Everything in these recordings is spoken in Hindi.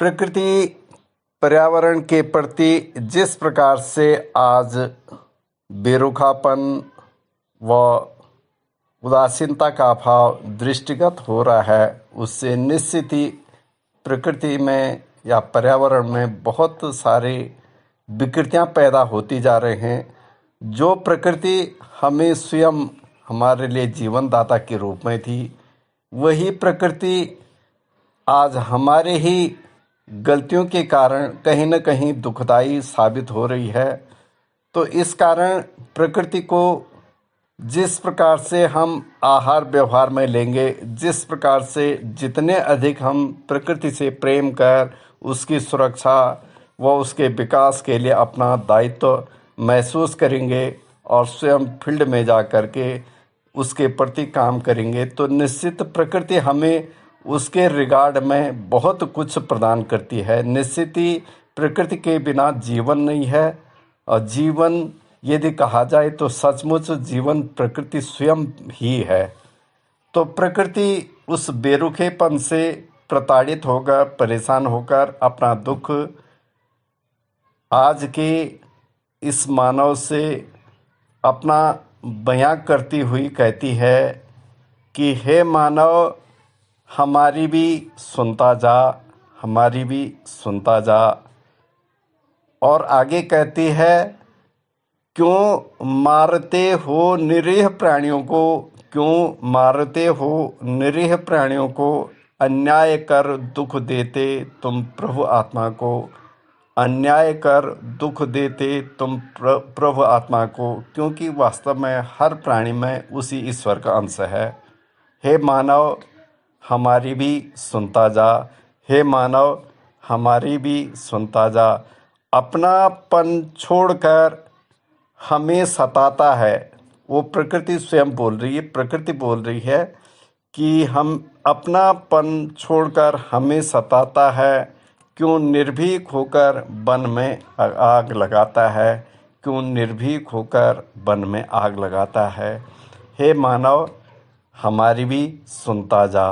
प्रकृति पर्यावरण के प्रति जिस प्रकार से आज बेरुखापन व उदासीनता का अभाव दृष्टिगत हो रहा है, उससे निश्चित ही प्रकृति में या पर्यावरण में बहुत सारी विकृतियां पैदा होती जा रही हैं। जो प्रकृति हमें स्वयं हमारे लिए जीवनदाता के रूप में थी, वही प्रकृति आज हमारे ही गलतियों के कारण कहीं न कहीं दुखदाई साबित हो रही है। तो इस कारण प्रकृति को जिस प्रकार से हम आहार व्यवहार में लेंगे, जिस प्रकार से जितने अधिक हम प्रकृति से प्रेम कर उसकी सुरक्षा व उसके विकास के लिए अपना दायित्व महसूस करेंगे और स्वयं फील्ड में जा कर के उसके प्रति काम करेंगे, तो निश्चित प्रकृति हमें उसके रिगार्ड में बहुत कुछ प्रदान करती है। निश्चित ही प्रकृति के बिना जीवन नहीं है, और जीवन यदि कहा जाए तो सचमुच जीवन प्रकृति स्वयं ही है। तो प्रकृति उस बेरुखेपन से प्रताड़ित होकर, परेशान होकर अपना दुख आज के इस मानव से अपना बयां करती हुई कहती है कि हे मानव, हमारी भी सुनता जा, हमारी भी सुनता जा। और आगे कहती है, क्यों मारते हो निरीह प्राणियों को, क्यों मारते हो निरीह प्राणियों को, अन्याय कर दुख देते तुम प्रभु आत्मा को, अन्याय कर दुख देते तुम प्रभु आत्मा को। क्योंकि वास्तव में हर प्राणी में उसी ईश्वर का अंश है। हे मानव, हमारी भी सुनता जा, हे मानव, हमारी भी सुनता जा। अपनापन छोड़कर हमें सताता है, वो प्रकृति स्वयं बोल रही है। प्रकृति बोल रही है कि हम अपनापन छोड़कर हमें सताता है, क्यों निर्भीक होकर वन में आग लगाता है, क्यों निर्भीक होकर वन में आग लगाता है। हे मानव, हमारी भी सुनता जा।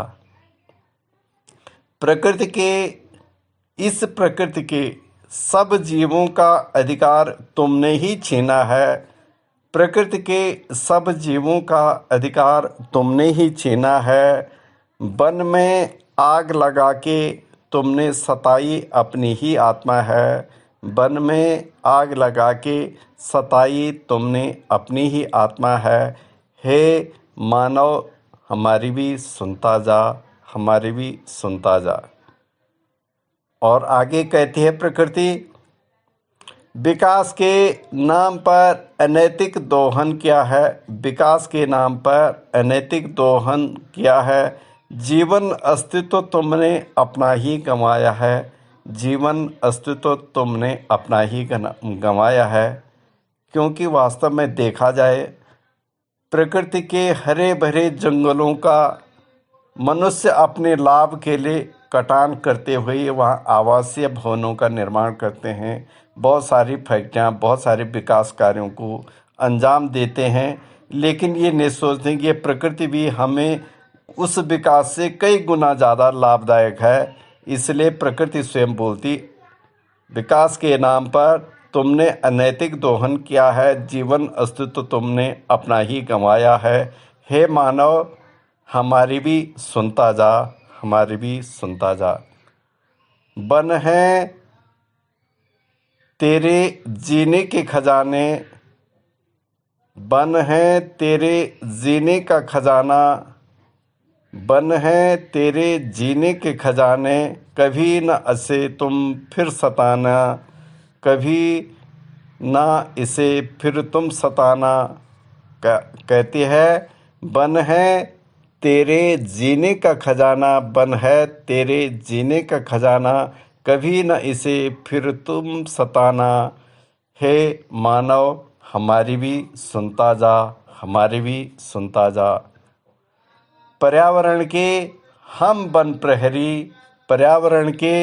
प्रकृति के सब जीवों का अधिकार तुमने ही छीना है। प्रकृति के सब जीवों का अधिकार तुमने ही छीना है। वन में आग लगा के तुमने सताई अपनी ही आत्मा है। वन में आग लगा के सताई तुमने अपनी ही आत्मा है। हे मानव, हमारी भी सुनता जा, हमारी भी सुनता जा। और आगे कहती है प्रकृति, विकास के नाम पर अनैतिक दोहन किया है, विकास के नाम पर अनैतिक दोहन किया है। जीवन अस्तित्व तुमने अपना ही गंवाया है, जीवन अस्तित्व तुमने अपना ही गंवाया है। क्योंकि वास्तव में देखा जाए, प्रकृति के हरे भरे जंगलों का मनुष्य अपने लाभ के लिए कटान करते हुए वहाँ आवासीय भवनों का निर्माण करते हैं, बहुत सारी फैक्ट्रियाँ, बहुत सारे विकास कार्यों को अंजाम देते हैं। लेकिन ये नहीं सोचते कि ये प्रकृति भी हमें उस विकास से कई गुना ज़्यादा लाभदायक है। इसलिए प्रकृति स्वयं बोलती, विकास के नाम पर तुमने अनैतिक दोहन किया है, जीवन अस्तित्व तुमने अपना ही गंवाया है। हे मानव, हमारी भी सुनता जा, हमारी भी सुनता जा। वन है तेरे जीने के खजाने, वन है तेरे जीने का खजाना, वन है तेरे जीने के खजाने। कभी न इसे तुम फिर सताना, कभी ना इसे फिर तुम सताना। कहती है, वन है तेरे जीने का खजाना, वन है तेरे जीने का खजाना, कभी न इसे फिर तुम सताना। हे मानव, हमारी भी सुनता जा, हमारी भी सुनता जा। पर्यावरण के हम वन प्रहरी, पर्यावरण के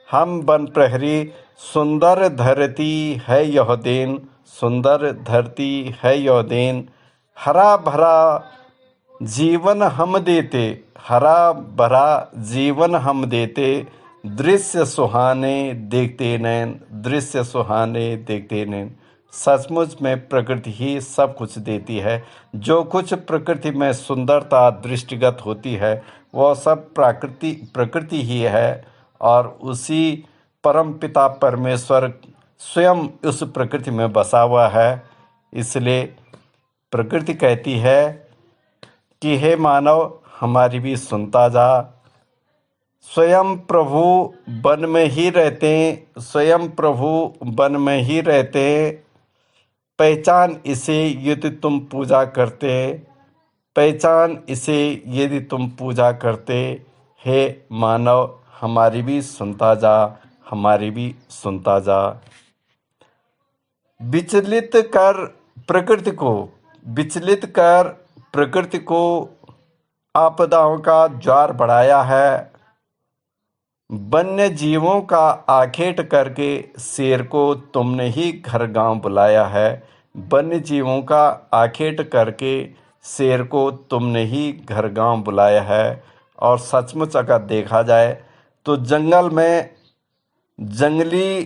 हम वन प्रहरी, सुंदर धरती है यह दिन, सुंदर धरती है यह दिन। हरा भरा जीवन हम देते, हरा भरा जीवन हम देते, दृश्य सुहाने देखते नैन, दृश्य सुहाने देखते नैन। सचमुच में प्रकृति ही सब कुछ देती है। जो कुछ प्रकृति में सुंदरता दृष्टिगत होती है वह सब प्रकृति ही है, और उसी परम पिता परमेश्वर स्वयं उस प्रकृति में बसा हुआ है। इसलिए प्रकृति कहती है कि हे मानव, हमारी भी सुनता जा। स्वयं प्रभु वन में ही रहते, स्वयं प्रभु वन में ही रहते। पहचान इसे यदि तुम पूजा करते, पहचान इसे यदि तुम पूजा करते। हे मानव, हमारी भी सुनता जा, हमारी भी सुनता जा। विचलित कर प्रकृति को, विचलित कर प्रकृति को आपदाओं का ज्वार बढ़ाया है। वन्य जीवों का आखेट करके शेर को तुमने ही घर गांव बुलाया है। वन्य जीवों का आखेट करके शेर को तुमने ही घर गांव बुलाया है। और सचमुच अगर देखा जाए तो जंगल में जंगली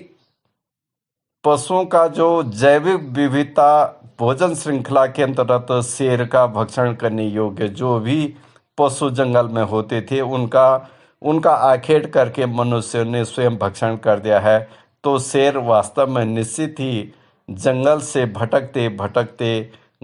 पशुओं का जो जैविक विविधता भोजन श्रृंखला के अंतर्गत शेर का भक्षण करने योग्य जो भी पशु जंगल में होते थे उनका आखेट करके मनुष्य ने स्वयं भक्षण कर दिया है। तो शेर वास्तव में निश्चित ही जंगल से भटकते भटकते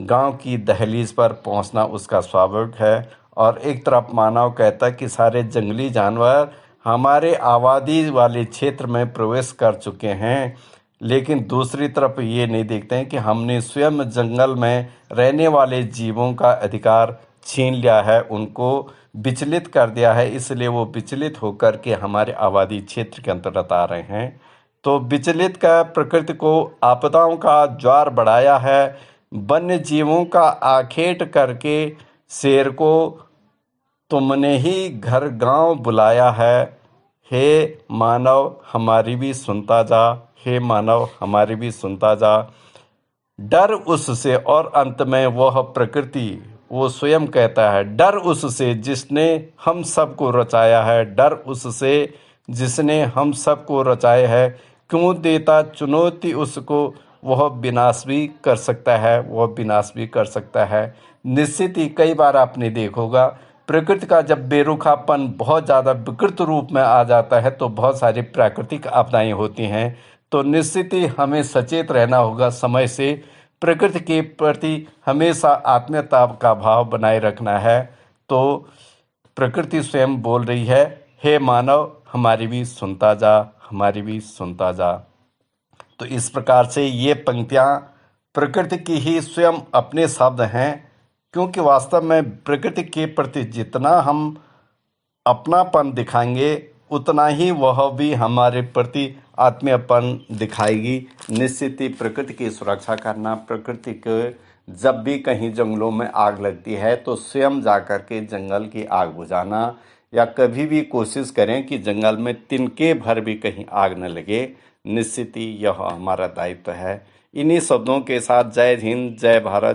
गांव की दहलीज पर पहुंचना उसका स्वाभाविक है। और एक तरफ मानव कहता है कि सारे जंगली जानवर हमारे आबादी वाले क्षेत्र में प्रवेश कर चुके हैं, लेकिन दूसरी तरफ ये नहीं देखते हैं कि हमने स्वयं जंगल में रहने वाले जीवों का अधिकार छीन लिया है, उनको विचलित कर दिया है। इसलिए वो विचलित होकर के हमारे आबादी क्षेत्र के अंतर्गत आ रहे हैं। तो विचलित का प्रकृति को आपदाओं का ज्वार बढ़ाया है। वन्य जीवों का आखेट करके शेर को तुमने ही घर गांव बुलाया है। हे मानव, हमारी भी सुनता जा, हे मानव, हमारी भी सुनता जा। डर उससे, और अंत में वह प्रकृति वो स्वयं कहता है, डर उससे जिसने हम सबको रचाया है, डर उससे जिसने हम सबको रचाया है। क्यों देता चुनौती उसको, वह विनाश भी कर सकता है, वह विनाश भी कर सकता है। निश्चित ही कई बार आपने देखोगा प्रकृति का जब बेरुखापन बहुत ज़्यादा विकृत रूप में आ जाता है तो बहुत सारी प्राकृतिक आपदाएं होती हैं। तो निश्चित ही हमें सचेत रहना होगा, समय से प्रकृति के प्रति हमेशा आत्मीयता का भाव बनाए रखना है। तो प्रकृति स्वयं बोल रही है, हे मानव, हमारी भी सुनता जा, हमारी भी सुनता जा। तो इस प्रकार से ये पंक्तियाँ प्रकृति की ही स्वयं अपने शब्द हैं, क्योंकि वास्तव में प्रकृति के प्रति जितना हम अपनापन दिखाएंगे उतना ही वह भी हमारे प्रति आत्मीयपन दिखाएगी। निश्चित ही प्रकृति की सुरक्षा करना, प्रकृति के जब भी कहीं जंगलों में आग लगती है तो स्वयं जाकर के जंगल की आग बुझाना, या कभी भी कोशिश करें कि जंगल में तिनके भर भी कहीं आग न लगे। निश्चित ही यह हमारा दायित्व है। इन्हीं शब्दों के साथ जय हिंद, जय भारत।